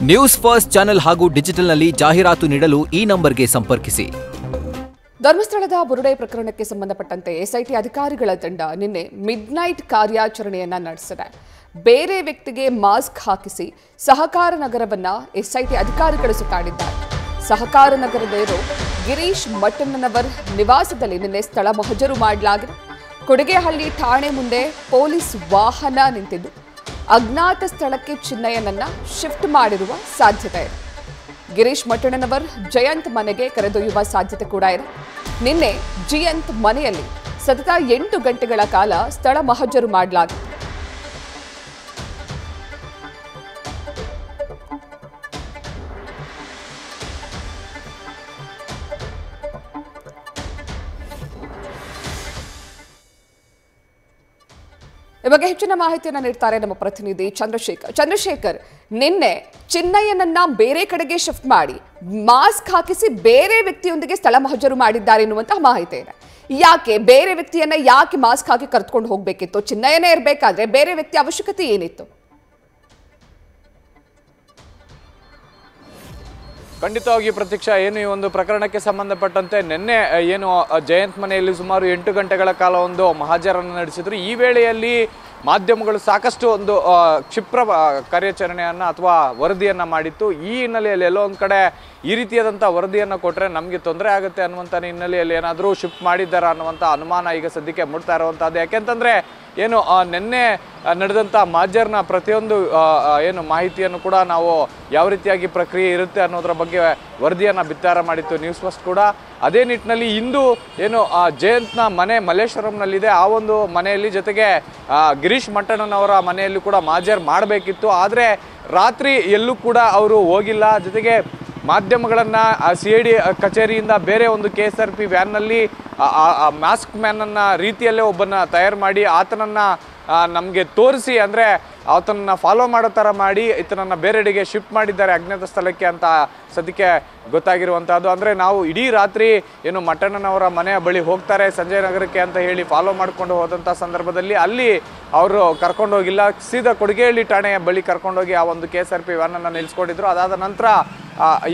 News first channel ಹಾಗೂ ಡಿಜಿಟಲ್ನಲ್ಲಿ ಜಾಹೀರಾತು ನೀಡಲು ಈ ನಂಬರ್ಗೆ ಸಂಪರ್ಕಿಸಿ. ಧರ್ಮಸ್ಥಳದ ಬುರುಡೆ ಪ್ರಕರಣಕ್ಕೆ ಸಂಬಂಧಪಟ್ಟಂತೆ ಎಸ್ಐಟಿ ಅಧಿಕಾರಿಗಳ ತಂಡ ನಿನ್ನೆ ಮಿಡ್ನೈಟ್ ಕಾರ್ಯಾಚರಣೆಯನ್ನ ನಡೆಸಿದೆ. ಬೇರೆ ವ್ಯಕ್ತಿಗೆ ಮಾಸ್ಕ್ ಹಾಕಿಸಿ ಸಹಕಾರ ನಗರವನ್ನ ಎಸ್ಐಟಿ ಅಧಿಕಾರಿಗಳು ಸುತ್ತಾಡಿದ್ದಾರೆ. ಸಹಕಾರ ನಗರದಲ್ಲಿರೋ ಗಿರೀಶ್ ಮಟ್ಟಣ್ಣನವರ್ ನಿವಾಸದಲ್ಲಿ ನಿನ್ನೆ ಸ್ಥಳ ಮಹಜರು ಮಾಡಲಾಗಿದೆ. ಕೊಡಿಗೆಹಳ್ಳಿ ಠಾಣೆ ಮುಂದೆ ಪೊಲೀಸ್ ವಾಹನ ನಿಂತಿದ್ದು ಅಜ್ಞಾತ ಸ್ಥಳಕ್ಕೆ ಚಿನ್ನಯ್ಯನನ್ನ ಶಿಫ್ಟ್ ಮಾಡಿರುವ ಸಾಧ್ಯತೆ ಇದೆ. ಗಿರೀಶ್ ಮಟ್ಟಣ್ಣನವರ್ ಜಯಂತ್ ಮನೆಗೆ ಕರೆದೊಯ್ಯುವ ಸಾಧ್ಯತೆ ಕೂಡ ಇದೆ. ನಿನ್ನೆ ಜಯಂತ್ ಮನೆಯಲ್ಲಿ ಸತತ 8 ಗಂಟೆಗಳ ಕಾಲ ಸ್ಥಳ ಮಹಜರು ಮಾಡಲಾಗಿದೆ. ಈ ಬಗ್ಗೆ ಹೆಚ್ಚಿನ ಮಾಹಿತಿಯನ್ನು ನೀಡ್ತಾರೆ ನಮ್ಮ ಪ್ರತಿನಿಧಿ ಚಂದ್ರಶೇಖರ್. ನಿನ್ನೆ ಚಿನ್ನಯ್ಯನನ್ನ ಬೇರೆ ಕಡೆಗೆ ಶಿಫ್ಟ್ ಮಾಡಿ ಮಾಸ್ಕ್ ಹಾಕಿಸಿ ಬೇರೆ ವ್ಯಕ್ತಿಯೊಂದಿಗೆ ಸ್ಥಳ ಮಹಜರು ಮಾಡಿದ್ದಾರೆ ಎನ್ನುವಂತಹ ಮಾಹಿತಿ ಇದೆ. ಯಾಕೆ ಬೇರೆ ವ್ಯಕ್ತಿಯನ್ನ ಮಾಸ್ಕ್ ಹಾಕಿ ಕರೆದುಕೊಂಡು ಹೋಗ್ಬೇಕಿತ್ತು? ಚಿನ್ನಯ್ಯನೇ ಇರಬೇಕಾದ್ರೆ ಬೇರೆ ವ್ಯಕ್ತಿ ಅವಶ್ಯಕತೆ ಏನಿತ್ತು? ಖಂಡಿತವಾಗಿ ಪ್ರತೀಕ್ಷಾ, ಏನು ಈ ಒಂದು ಪ್ರಕರಣಕ್ಕೆ ಸಂಬಂಧಪಟ್ಟಂತೆ ನಿನ್ನೆ ಏನು ಜಯಂತ್ ಮನೆಯಲ್ಲಿ ಸುಮಾರು 8 ಗಂಟೆಗಳ ಕಾಲ ಒಂದು ಮಹಾಜರನ್ನು ನಡೆಸಿದ್ರು. ಈ ವೇಳೆಯಲ್ಲಿ ಮಾಧ್ಯಮಗಳು ಸಾಕಷ್ಟು ಒಂದು ಕ್ಷಿಪ್ರ ಕಾರ್ಯಾಚರಣೆಯನ್ನು ಅಥವಾ ವರದಿಯನ್ನು ಮಾಡಿತ್ತು. ಈ ಹಿನ್ನೆಲೆಯಲ್ಲಿ ಎಲ್ಲೋ ಒಂದು ಕಡೆ ಈ ರೀತಿಯಾದಂಥ ವರದಿಯನ್ನು ಕೊಟ್ಟರೆ ನಮಗೆ ತೊಂದರೆ ಆಗುತ್ತೆ ಅನ್ನುವಂಥ ಹಿನ್ನೆಲೆಯಲ್ಲಿ ಏನಾದರೂ ಶಿಫ್ಟ್ ಮಾಡಿದ್ದಾರಾ ಅನ್ನುವಂಥ ಅನುಮಾನ ಈಗ ಸದ್ಯಕ್ಕೆ ಮೂಡ್ತಾ ಇರುವಂಥದ್ದು. ಯಾಕೆಂತಂದರೆ ಏನು ನಿನ್ನೆ ನಡೆದಂಥ ಮಾಜರ್ನ ಪ್ರತಿಯೊಂದು ಏನು ಮಾಹಿತಿಯನ್ನು ಕೂಡ ನಾವು ಯಾವ ರೀತಿಯಾಗಿ ಪ್ರಕ್ರಿಯೆ ಇರುತ್ತೆ ಅನ್ನೋದರ ಬಗ್ಗೆ ವರದಿಯನ್ನು ಬಿತ್ತರ ಮಾಡಿತ್ತು ನ್ಯೂಸ್ ಫಸ್ಟ್ ಕೂಡ. ಅದೇ ನಿಟ್ಟಿನಲ್ಲಿ ಇಂದು ಏನು ಜಯಂತ್ನ ಮನೆ ಮಲ್ಲೇಶ್ವರಂನಲ್ಲಿದೆ, ಆ ಒಂದು ಮನೆಯಲ್ಲಿ ಜೊತೆಗೆ ಗಿರೀಶ್ ಮಟ್ಟಣ್ಣನವರ ಮನೆಯಲ್ಲಿ ಕೂಡ ಮಾಜರ್ ಮಾಡಬೇಕಿತ್ತು. ಆದರೆ ರಾತ್ರಿ ಎಲ್ಲೂ ಕೂಡ ಅವರು ಹೋಗಿಲ್ಲ. ಜೊತೆಗೆ ಮಾಧ್ಯಮಗಳನ್ನು CID ಕಚೇರಿಯಿಂದ ಬೇರೆ ಒಂದು KSRP ವ್ಯಾನ್ನಲ್ಲಿ ಮಾಸ್ಕ್ ಮ್ಯಾನನ್ನು ರೀತಿಯಲ್ಲೇ ಒಬ್ಬನ ತಯಾರು ಮಾಡಿ ಆತನನ್ನು ನಮಗೆ ತೋರಿಸಿ, ಅಂದರೆ ಆತನನ್ನು ಫಾಲೋ ಮಾಡೋ ಥರ ಮಾಡಿ ಈತನನ್ನು ಬೇರೆಡೆಗೆ ಶಿಫ್ಟ್ ಮಾಡಿದ್ದಾರೆ ಅಜ್ಞಾತ ಸ್ಥಳಕ್ಕೆ ಅಂತ ಸದ್ಯಕ್ಕೆ ಗೊತ್ತಾಗಿರುವಂಥದ್ದು. ಅಂದರೆ ನಾವು ಇಡೀ ರಾತ್ರಿ ಏನು ಮಟ್ಟಣ್ಣನವರ ಮನೆಯ ಬಳಿ ಹೋಗ್ತಾರೆ ಸಂಜಯ ನಗರಕ್ಕೆ ಅಂತ ಹೇಳಿ ಫಾಲೋ ಮಾಡಿಕೊಂಡು ಹೋದಂಥ ಸಂದರ್ಭದಲ್ಲಿ ಅಲ್ಲಿ ಅವರು ಕರ್ಕೊಂಡು ಹೋಗಿಲ್ಲ, ಸೀದಾ ಕೊಡಿಗೆಹಳ್ಳಿ ಠಾಣೆಯ ಬಳಿ ಕರ್ಕೊಂಡೋಗಿ ಆ ಒಂದು KSRP ವ್ಯಾನನ್ನು ನಿಲ್ಲಿಸ್ಕೊಂಡಿದ್ರು. ಅದಾದ ನಂತರ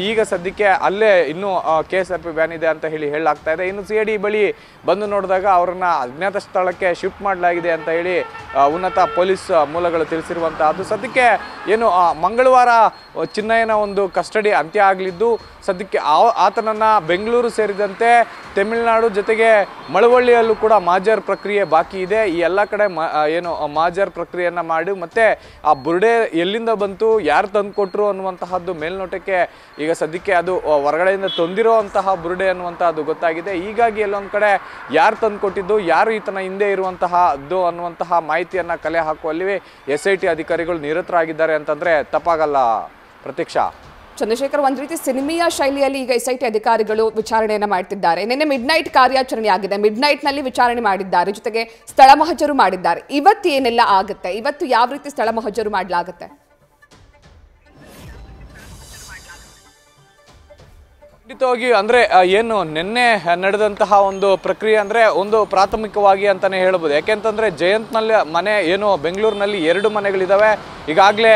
ಈಗ ಸದ್ಯಕ್ಕೆ ಅಲ್ಲೇ ಇನ್ನೂ KSRP ವ್ಯಾನ್ ಇದೆ ಅಂತ ಹೇಳಲಾಗ್ತಾ ಇದೆ. ಇನ್ನು CID ಬಳಿ ಬಂದು ನೋಡಿದಾಗ ಅವರನ್ನ ಅಜ್ಞಾತ ಸ್ಥಳಕ್ಕೆ ಶಿಫ್ಟ್ ಮಾಡಲಾಗಿದೆ ಅಂತ ಹೇಳಿ ಉನ್ನತ ಪೊಲೀಸ್ ಮೂಲಗಳು ತಿಳಿಸಿರುವಂತಹದ್ದು. ಸದ್ಯಕ್ಕೆ ಏನು ಮಂಗಳವಾರ ಚಿನ್ನಯ್ಯನ ಒಂದು ಕಸ್ಟಡಿ ಅಂತ್ಯ ಆಗಲಿದ್ದು ಸದ್ಯಕ್ಕೆ ಆತನನ್ನು ಬೆಂಗಳೂರು ಸೇರಿದಂತೆ ತಮಿಳುನಾಡು ಜೊತೆಗೆ ಮಳವಳ್ಳಿಯಲ್ಲೂ ಕೂಡ ಮಾಜರ್ ಪ್ರಕ್ರಿಯೆ ಬಾಕಿ ಇದೆ. ಈ ಎಲ್ಲ ಕಡೆ ಏನು ಮಾಜರ್ ಪ್ರಕ್ರಿಯೆಯನ್ನು ಮಾಡಿ ಮತ್ತೆ ಆ ಬುರುಡೆ ಎಲ್ಲಿಂದ ಬಂತು, ಯಾರು ತಂದು ಕೊಟ್ಟರು ಅನ್ನುವಂತಹದ್ದು ಮೇಲ್ನೋಟಕ್ಕೆ ಈಗ ಸದ್ಯಕ್ಕೆ ಅದು ಹೊರಗಡೆಯಿಂದ ತಂದಿರುವಂತಹ ಬುರುಡೆ ಅನ್ನುವಂತಹದ್ದು ಗೊತ್ತಾಗಿದೆ. ಹೀಗಾಗಿ ಎಲ್ಲೊಂದು ಕಡೆ ಯಾರು ತಂದು ಕೊಟ್ಟಿದ್ದು, ಯಾರು ಈತನ ಹಿಂದೆ ಇರುವಂತಹದ್ದು ಅನ್ನುವಂತಹ ಮಾಹಿತಿಯನ್ನು ಕಲೆ ಹಾಕುವಲ್ಲಿ SIT ಅಧಿಕಾರಿಗಳು ನಿರತರಾಗಿದ್ದಾರೆ ಅಂತಂದ್ರೆ ತಪ್ಪಾಗಲ್ಲ ಪ್ರತೀಕ್ಷಾ. ಚಂದ್ರಶೇಖರ್, ಒಂದ್ ರೀತಿ ಸಿನಿಮೀಯ ಶೈಲಿಯಲ್ಲಿ ಈಗ SIT ಅಧಿಕಾರಿಗಳು ವಿಚಾರಣೆಯನ್ನ ಮಾಡ್ತಿದ್ದಾರೆ. ನಿನ್ನೆ ಮಿಡ್ನೈಟ್ ಕಾರ್ಯಾಚರಣೆ ಆಗಿದೆ, ಮಿಡ್ನೈಟ್ ನಲ್ಲಿ ವಿಚಾರಣೆ ಮಾಡಿದ್ದಾರೆ, ಜೊತೆಗೆ ಸ್ಥಳ ಮಹಜರು ಮಾಡಿದ್ದಾರೆ. ಇವತ್ತು ಏನೆಲ್ಲ ಆಗುತ್ತೆ? ಇವತ್ತು ಯಾವ ರೀತಿ ಸ್ಥಳ ಮಹಜರು ಮಾಡಲಾಗುತ್ತೆ? ಖಂಡಿತವಾಗಿ ಅಂದರೆ ಏನು ನಿನ್ನೆ ನಡೆದಂತಹ ಒಂದು ಪ್ರಕ್ರಿಯೆ ಅಂದರೆ ಒಂದು ಪ್ರಾಥಮಿಕವಾಗಿ ಅಂತಾನೆ ಹೇಳ್ಬೋದು. ಯಾಕೆಂತಂದ್ರೆ ಜಯಂತ್ನಲ್ಲಿ ಮನೆ ಏನು ಬೆಂಗಳೂರಿನಲ್ಲಿ 2 ಮನೆಗಳಿದ್ದಾವೆ. ಈಗಾಗಲೇ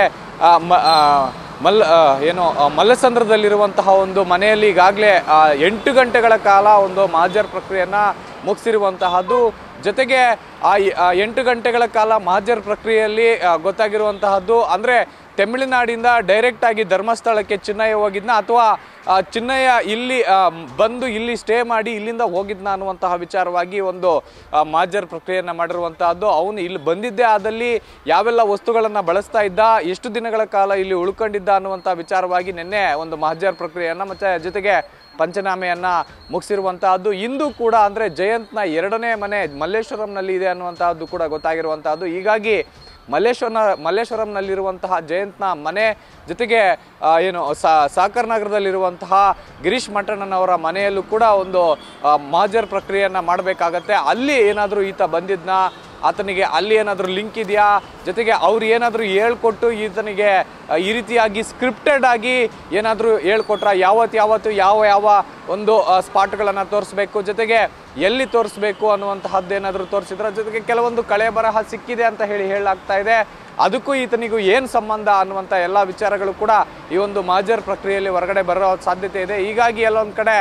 ಮಲ್ಲಸಂದ್ರದಲ್ಲಿರುವಂತಹ ಒಂದು ಮನೆಯಲ್ಲಿ ಈಗಾಗಲೇ 8 ಗಂಟೆಗಳ ಕಾಲ ಒಂದು ಮಹಾಜರ್ ಪ್ರಕ್ರಿಯೆಯನ್ನು ಮುಗಿಸಿರುವಂತಹದ್ದು. ಜೊತೆಗೆ ಆ 8 ಗಂಟೆಗಳ ಕಾಲ ಮಹಾಜರ್ ಪ್ರಕ್ರಿಯೆಯಲ್ಲಿ ಗೊತ್ತಾಗಿರುವಂತಹದ್ದು ಅಂದರೆ ತಮಿಳುನಾಡಿಂದ ಡೈರೆಕ್ಟ್ ಆಗಿ ಧರ್ಮಸ್ಥಳಕ್ಕೆ ಚಿನ್ನಯ್ಯ ಹೋಗಿದ್ನ ಅಥವಾ ಚಿನ್ನಯ್ಯ ಇಲ್ಲಿ ಬಂದು ಇಲ್ಲಿ ಸ್ಟೇ ಮಾಡಿ ಇಲ್ಲಿಂದ ಹೋಗಿದ್ನ ಅನ್ನುವಂತಹ ವಿಚಾರವಾಗಿ ಒಂದು ಮಹಾಜರ್ ಪ್ರಕ್ರಿಯೆಯನ್ನು ಮಾಡಿರುವಂತಹದ್ದು. ಅವನು ಇಲ್ಲಿ ಬಂದಿದ್ದೇ ಆದಲ್ಲಿ ಯಾವೆಲ್ಲ ವಸ್ತುಗಳನ್ನು ಬಳಸ್ತಾ ಇದ್ದ, ಎಷ್ಟು ದಿನಗಳ ಕಾಲ ಇಲ್ಲಿ ಉಳ್ಕೊಂಡಿದ್ದ ಅನ್ನುವಂಥ ವಿಚಾರವಾಗಿ ನಿನ್ನೆ ಒಂದು ಮಹಾಜರ್ ಪ್ರಕ್ರಿಯೆಯನ್ನು ಮತ್ತೆ ಜೊತೆಗೆ ಪಂಚನಾಮೆಯನ್ನ ಮುಗಿಸಿರುವಂತಹದ್ದು. ಇಂದು ಕೂಡ ಅಂದರೆ ಜಯಂತ್ನ 2ನೇ ಮನೆ ಮಲ್ಲೇಶ್ವರಂನಲ್ಲಿ ಇದೆ ಅನ್ನುವಂತಹದ್ದು ಕೂಡ ಗೊತ್ತಾಗಿರುವಂತಹದ್ದು. ಹೀಗಾಗಿ ಮಲ್ಲೇಶ್ವರಂನಲ್ಲಿರುವಂತಹ ಜಯಂತ್ನ ಮನೆ ಜೊತೆಗೆ ಏನು ಸಾಕರ್ ನಗರದಲ್ಲಿರುವಂತಹ ಗಿರೀಶ್ ಮಟ್ಟಣ್ಣನವರ ಮನೆಯಲ್ಲೂ ಕೂಡ ಒಂದು ಮಹಾಜರ್ ಪ್ರಕ್ರಿಯೆಯನ್ನು ಮಾಡಬೇಕಾಗತ್ತೆ. ಅಲ್ಲಿ ಏನಾದರೂ ಈತ ಬಂದಿದ್ನ, ಆತನಿಗೆ ಅಲ್ಲಿ ಏನಾದರೂ ಲಿಂಕ್ ಇದೆಯಾ, ಜೊತೆಗೆ ಅವ್ರು ಏನಾದರೂ ಹೇಳ್ಕೊಟ್ಟು ಈತನಿಗೆ ಈ ರೀತಿಯಾಗಿ ಸ್ಕ್ರಿಪ್ಟೆಡ್ ಆಗಿ ಏನಾದರೂ ಹೇಳ್ಕೊಟ್ರ, ಯಾವತ್ತು ಯಾವ ಒಂದು ಸ್ಪಾಟ್ಗಳನ್ನು ತೋರಿಸ್ಬೇಕು, ಜೊತೆಗೆ ಎಲ್ಲಿ ತೋರಿಸ್ಬೇಕು ಅನ್ನುವಂತಹದ್ದು ಏನಾದರೂ ತೋರಿಸಿದ್ರ, ಜೊತೆಗೆ ಕೆಲವೊಂದು ಕಳೆ ಬರಹ ಸಿಕ್ಕಿದೆ ಅಂತ ಹೇಳಲಾಗ್ತಾ ಇದೆ. ಅದಕ್ಕೂ ಈತನಿಗೂ ಏನು ಸಂಬಂಧ ಅನ್ನುವಂಥ ಎಲ್ಲ ವಿಚಾರಗಳು ಕೂಡ ಈ ಒಂದು ಮಹಜರ್ ಪ್ರಕ್ರಿಯೆಯಲ್ಲಿ ಹೊರಗಡೆ ಬರೋ ಸಾಧ್ಯತೆ ಇದೆ. ಹೀಗಾಗಿ ಎಲ್ಲೊಂದು ಕಡೆ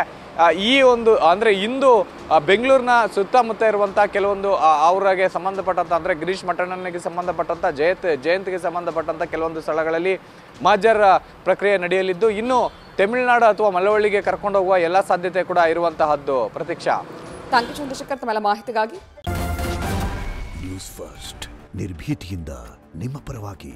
ಈ ಒಂದು ಅಂದರೆ ಇಂದು ಬೆಂಗಳೂರಿನ ಸುತ್ತಮುತ್ತ ಇರುವಂಥ ಕೆಲವೊಂದು ಅವ್ರಿಗೆ ಸಂಬಂಧಪಟ್ಟಂಥ ಅಂದರೆ ಗಿರೀಶ್ ಮಠಣ್ಣನಿಗೆ ಸಂಬಂಧಪಟ್ಟಂಥ ಜಯಂತ್ಗೆ ಸಂಬಂಧಪಟ್ಟಂಥ ಕೆಲವೊಂದು ಸ್ಥಳಗಳಲ್ಲಿ ಮಹಜರ್ ಪ್ರಕ್ರಿಯೆ ನಡೆಯಲಿದ್ದು, ಇನ್ನು ತಮಿಳುನಾಡು ಅಥವಾ ಮಳವಳ್ಳಿಗೆ ಕರ್ಕೊಂಡು ಹೋಗುವ ಎಲ್ಲ ಸಾಧ್ಯತೆ ಕೂಡ ಇರುವಂತಹದ್ದು. ಪ್ರತೀಕ್ಷಾ, ಥ್ಯಾಂಕ್ ಯು ಚಂದ್ರಶೇಖರ್ ತಮ್ಮೆಲ್ಲ ಮಾಹಿತಿಗಾಗಿ. ನ್ಯೂಸ್ ಫಸ್ಟ್ ನಿರ್ಭೀತಿಯಿಂದ ನಿಮ್ಮ ಪರವಾಗಿ.